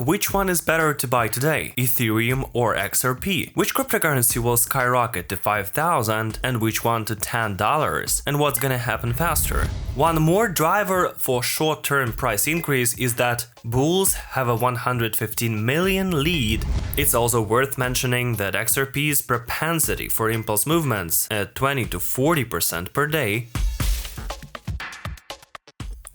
Which one is better to buy today, Ethereum or XRP? Which cryptocurrency will skyrocket to 5,000 and which one to $10? And what's gonna happen faster? One more driver for short-term price increase is that bulls have a 115 million lead. It's also worth mentioning that XRP's propensity for impulse movements at 20 to 40% per day.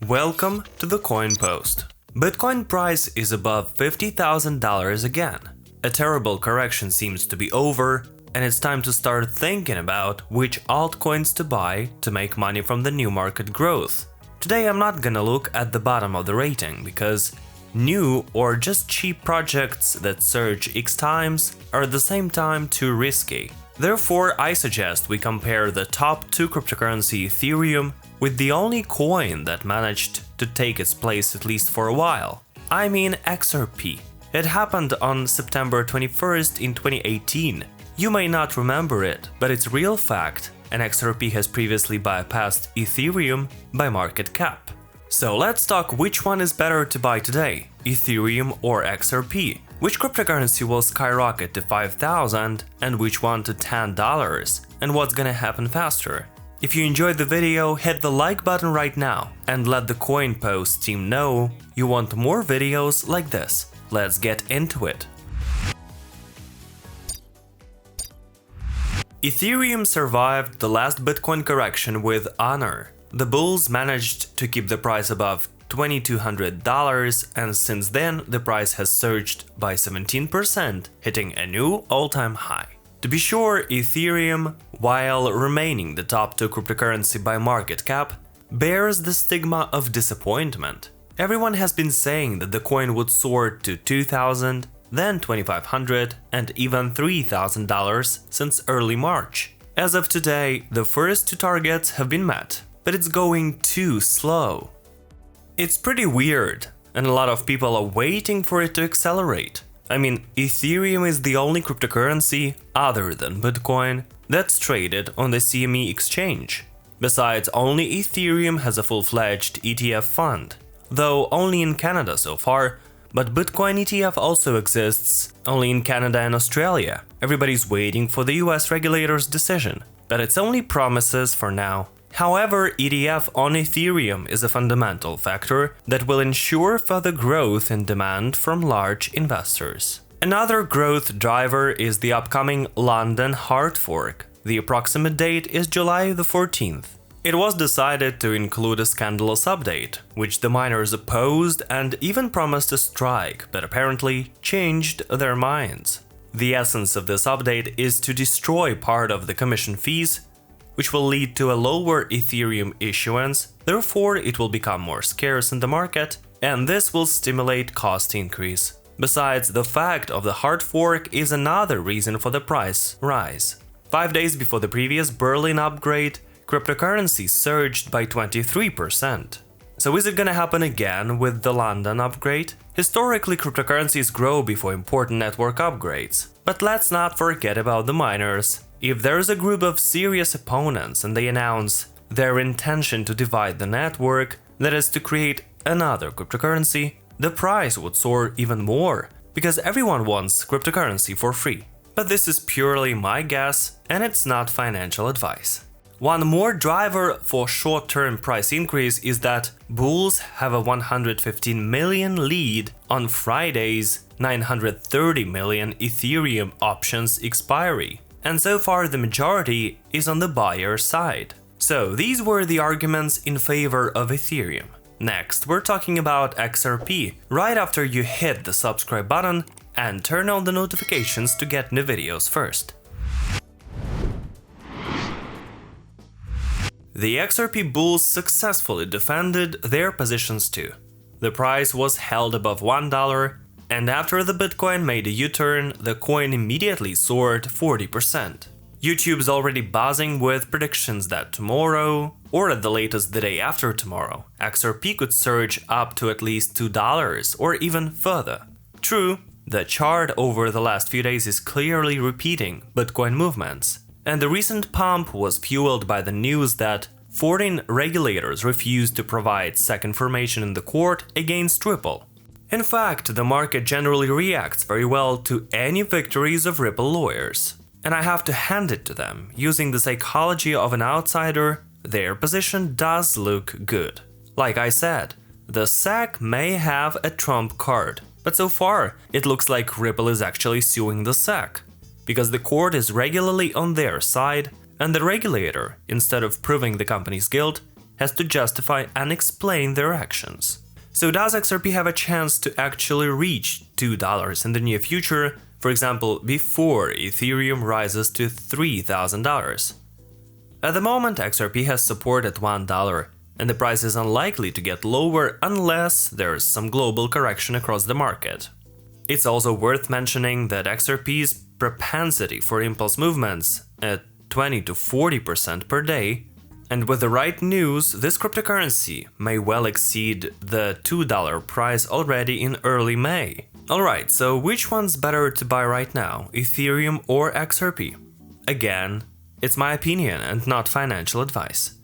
Welcome to the Coin Post. Bitcoin price is above $50,000 again. A terrible correction seems to be over, and it's time to start thinking about which altcoins to buy to make money from the new market growth. Today I'm not gonna look at the bottom of the rating, because new or just cheap projects that surge X times are at the same time too risky. Therefore, I suggest we compare the top two cryptocurrency Ethereum with the only coin that managed to take its place at least for a while. I mean XRP. It happened on September 21st in 2018. You may not remember it, but it's a real fact, and XRP has previously bypassed Ethereum by market cap. So let's talk which one is better to buy today, Ethereum or XRP. Which cryptocurrency will skyrocket to 5,000 and which one to $10? And what's gonna happen faster? If you enjoyed the video, hit the like button right now and let the Coin Post team know you want more videos like this. Let's get into it. Ethereum survived the last Bitcoin correction with honor. The bulls managed to keep the price above $2,200, and since then the price has surged by 17%, hitting a new all-time high. To be sure, Ethereum, while remaining the top two cryptocurrency by market cap, bears the stigma of disappointment. Everyone has been saying that the coin would soar to $2,000, then $2,500 and even $3,000 since early March. As of today, the first two targets have been met, but it's going too slow. It's pretty weird, and a lot of people are waiting for it to accelerate. I mean, Ethereum is the only cryptocurrency, other than Bitcoin, that's traded on the CME exchange. Besides, only Ethereum has a full-fledged ETF fund, though only in Canada so far, but Bitcoin ETF also exists only in Canada and Australia. Everybody's waiting for the US regulators' decision, but it's only promises for now. However, ETF on Ethereum is a fundamental factor that will ensure further growth in demand from large investors. Another growth driver is the upcoming London hard fork. The approximate date is July the 14th. It was decided to include a scandalous update, which the miners opposed and even promised a strike, but apparently changed their minds. The essence of this update is to destroy part of the commission fees, which will lead to a lower Ethereum issuance, therefore it will become more scarce in the market, and this will stimulate cost increase. Besides, the fact of the hard fork is another reason for the price rise. 5 days before the previous Berlin upgrade, cryptocurrency surged by 23%. So is it gonna happen again with the London upgrade? Historically, cryptocurrencies grow before important network upgrades. But let's not forget about the miners. If there's a group of serious opponents and they announce their intention to divide the network, that is to create another cryptocurrency, the price would soar even more, because everyone wants cryptocurrency for free. But this is purely my guess, and it's not financial advice. One more driver for short-term price increase is that bulls have a 115 million lead on Friday's 930 million Ethereum options expiry. And so far the majority is on the buyer side. So these were the arguments in favor of Ethereum. Next, we're talking about XRP, right after you hit the subscribe button and turn on the notifications to get new videos first. The XRP bulls successfully defended their positions too. The price was held above $1, and after the Bitcoin made a U-turn, the coin immediately soared 40%. YouTube's already buzzing with predictions that tomorrow, or at the latest the day after tomorrow, XRP could surge up to at least $2 or even further. True, the chart over the last few days is clearly repeating Bitcoin movements, and the recent pump was fueled by the news that foreign regulators refused to provide SEC information in the court against Ripple. In fact, the market generally reacts very well to any victories of Ripple lawyers. And I have to hand it to them, using the psychology of an outsider, their position does look good. Like I said, the SEC may have a trump card, but so far it looks like Ripple is actually suing the SEC, because the court is regularly on their side, and the regulator, instead of proving the company's guilt, has to justify and explain their actions. So does XRP have a chance to actually reach $2 in the near future, for example, before Ethereum rises to $3,000? At the moment, XRP has support at $1, and the price is unlikely to get lower unless there's some global correction across the market. It's also worth mentioning that XRP's propensity for impulse movements at 20 to 40% per day, and with the right news, this cryptocurrency may well exceed the $2 price already in early May. Alright, so which one's better to buy right now, Ethereum or XRP? Again, it's my opinion and not financial advice.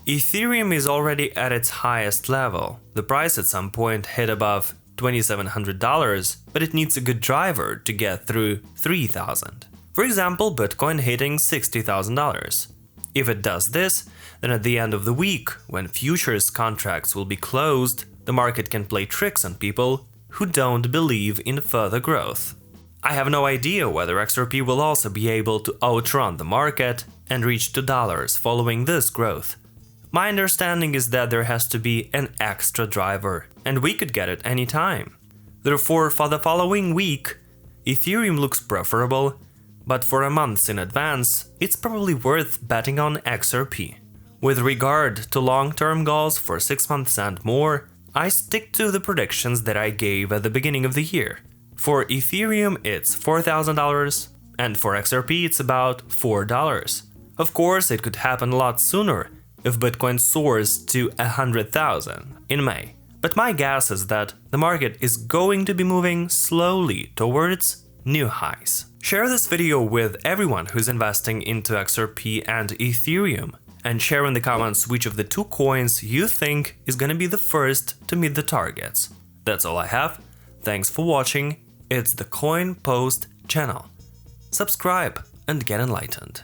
Ethereum is already at its highest level. The price at some point hit above $2,700, but it needs a good driver to get through $3,000. For example, Bitcoin hitting $60,000. If it does this, then at the end of the week, when futures contracts will be closed, the market can play tricks on people who don't believe in further growth. I have no idea whether XRP will also be able to outrun the market and reach $2 following this growth. My understanding is that there has to be an extra driver, and we could get it anytime. Therefore, for the following week, Ethereum looks preferable, but for a month in advance, it's probably worth betting on XRP. With regard to long-term goals for 6 months and more, I stick to the predictions that I gave at the beginning of the year. For Ethereum, it's $4,000, and for XRP, it's about $4. Of course, it could happen a lot sooner if Bitcoin soars to 100,000 in May. But my guess is that the market is going to be moving slowly towards new highs. Share this video with everyone who's investing into XRP and Ethereum, and share in the comments which of the two coins you think is gonna be the first to meet the targets. That's all I have. Thanks for watching. It's the Coin Post channel. Subscribe and get enlightened.